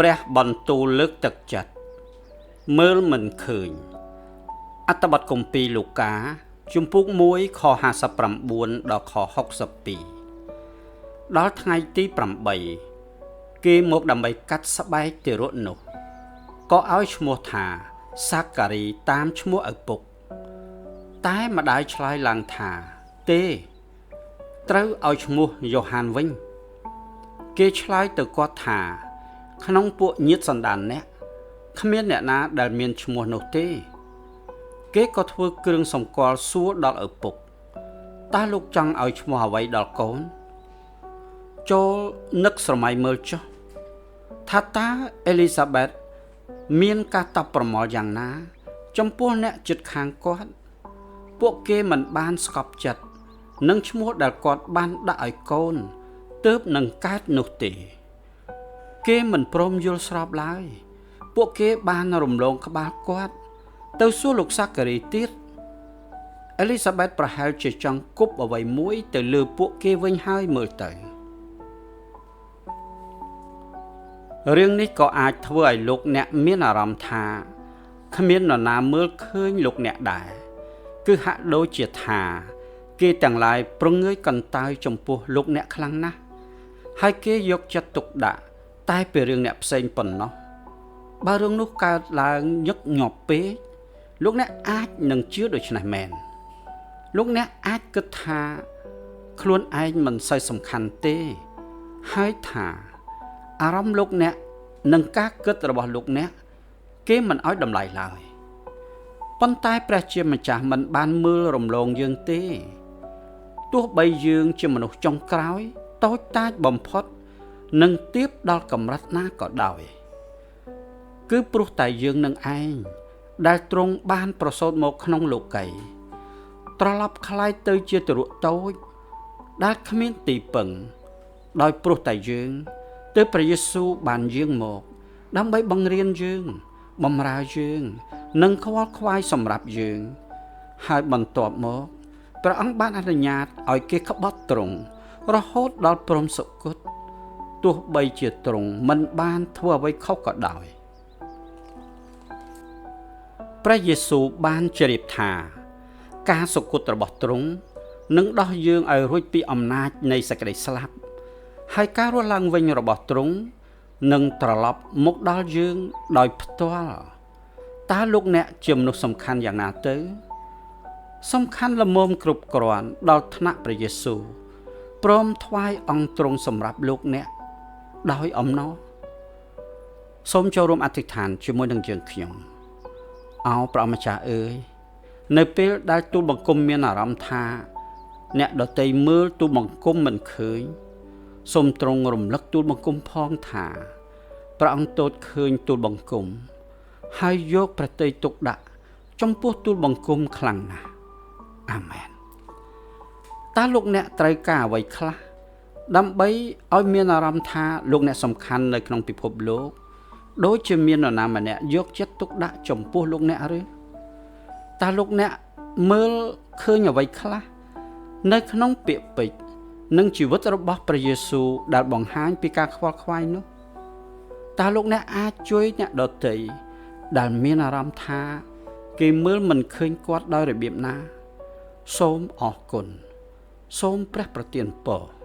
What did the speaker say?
ព្រះបន្ទូលលើកទឹកចិត្តមើលមិនឃើញអត្ថបទគម្ពីរលូកាជំពូក1ខ59ដល់ខ62ដល់ថ្ងៃទី8គេមកដើម្បីកាត់ស្បែកទារកនោះក៏ឲ្យឈ្មោះថាសាការីតាមឈ្មោះឪពុកតែម្ដាយឆ្លើយឡើងថាទេត្រូវឲ្យឈ្មោះយ៉ូហានវិញគេឆ្លើយទៅគាត់ថាក្នុងពួកញាតិសន្តានអ្នកគ្មានអ្នកណាដែលមានឈ្មោះនោះទេគេក៏ធ្វើគ្រឿងសម្គាល់សួរដល់ឪពុកតើលោកចង់ឲ្យឈ្មោះអ្វីដល់កូនចូលនឹកស្រមៃមើលចុះថាតើអេលីសាប៊ែតមានការតបប្រមល់យ៉ាងណាចំពោះអ្នកជិតខាងគាត់ពួកគេមិនបានស្កប់ចិត្តនឹងឈ្មោះដែលគាត់បានដាក់ឲ្យកូនទើបនឹងកើតនោះទេគេមិនព្រមយល់ស្របឡើយពួកគេបានរំលងក្បាលគាត់ទៅសួរលោកសាការីទៀតអេលីសាប៊ែតប្រហែលជាចង់គប់អ្វីមួយទៅលើពួកគេវិញហើយមើលទៅរឿងនេះក៏អាចធ្វើឲ្យលោកអ្នកមានអារម្មណ៍ថាគ្មាននរណាមើលឃើញលោកអ្នកដែរគឺហាក់ដូចជាថាគេទាំងឡាយប្រងើយកន្តើយចំពោះលោកអ្នកខ្លាំងណាស់ហើយគេយកចិត្តទុកដាក់តែពីរឿងអ្នកផ្សេងប៉ុណ្ណោះបើរឿងនោះកើតឡើងញឹកញាប់ពេកលោកអ្នកអាចនឹងជឿដូច្នេះមែនលោកអ្នកអាចគិតថាខ្លួនឯងមិនសូវសំខាន់ទេហើយថាអារម្មណ៍លោកអ្នកនិងការគិតរបស់លោកអ្នកគេមិនឲ្យតម្លៃឡើយប៉ុន្តែព្រះជាម្ចាស់មិនបានមើលរំលងយើងទេទោះបីយើងជាមនុស្សចុងក្រោយតូចតាចបំផុតនិងទាបដល់កម្រិតណាក៏ដោយគឺព្រោះតែយើងនឹងឯងដែលទ្រង់បានប្រសូតមកក្នុងលោកីត្រឡប់คล้ายទៅជាទារកតូចដែលគ្មានទីពឹងដោយព្រោះតែយើងទើបព្រះយេស៊ូវបានយាងមកដើម្បីបង្រៀនយើងបម្រើយើងនិងខ្វល់ខ្វាយសម្រាប់យើងហើយបន្ទាប់មកព្រះអង្គបានអនុញ្ញាតឲ្យគេក្បត់ទ្រង់រហូតដល់ព្រំសុគតទោះបីជាទ្រង់មិនបានធ្វើអ្វីខុសក៏ដោយព្រះយេស៊ូវបានជ្រាបថាការសុគតរបស់ទ្រង់នឹងដោះយើងឲ្យរួចពីអំណាចនៃសេចក្តីស្លាប់ហើយការរស់ឡើងវិញរបស់ទ្រង់នឹងត្រឡប់មកដល់យើងដោយផ្ទាល់តើលោកអ្នកជាមនុស្សសំខាន់យ៉ាងណាទៅសំខាន់ល្មមគ្រប់គ្រាន់ដល់ថ្នាក់ព្រះយេស៊ូវព្រមថ្វាយអង្គទ្រង់សម្រាប់លោកអ្នកដោយអំណរសូមចូលរួមអធិដ្ឋានជាមួយនឹងយើងខ្ញុំអោព្រះម្ចាស់អើយនៅពេលដែលទូលបង្គំមានអារម្មណ៍ថាអ្នកដទៃមើលទូលបង្គំមិនឃើញសូមទ្រង់រំលឹកទូលបង្គំផងថាព្រះអង្គទតឃើញទូលបង្គំហើយយកព្រះទ័យទុកដាក់ចំពោះទូលបង្គំខ្លាំងណាស់អាមែនតើលោកអ្នកត្រូវការអ្វីខ្លះដើម្បីឲ្យមានអារម្មណ៍ថាលោកអ្នកសំខាន់នៅក្នុងពិភពលោកដូចជាមាននរណាម្នាក់យកចិត្តទុកដាក់ចំពោះលោកអ្នកឬតើលោកអ្នកមើលឃើញអ្វីខ្លះនៅក្នុងពាក្យពេចន៍និងជីវិតរបស់ព្រះយេស៊ូវដែលបង្ហាញពីការខ្វល់ខ្វាយនោះតើលោកអ្នកអាចជួយអ្នកដទៃដែលមានអារម្មណ៍ថាគេមើលមិនឃើញគាត់ដោយរបៀបណាសូមអរគុណសូមព្រះប្រទានពរ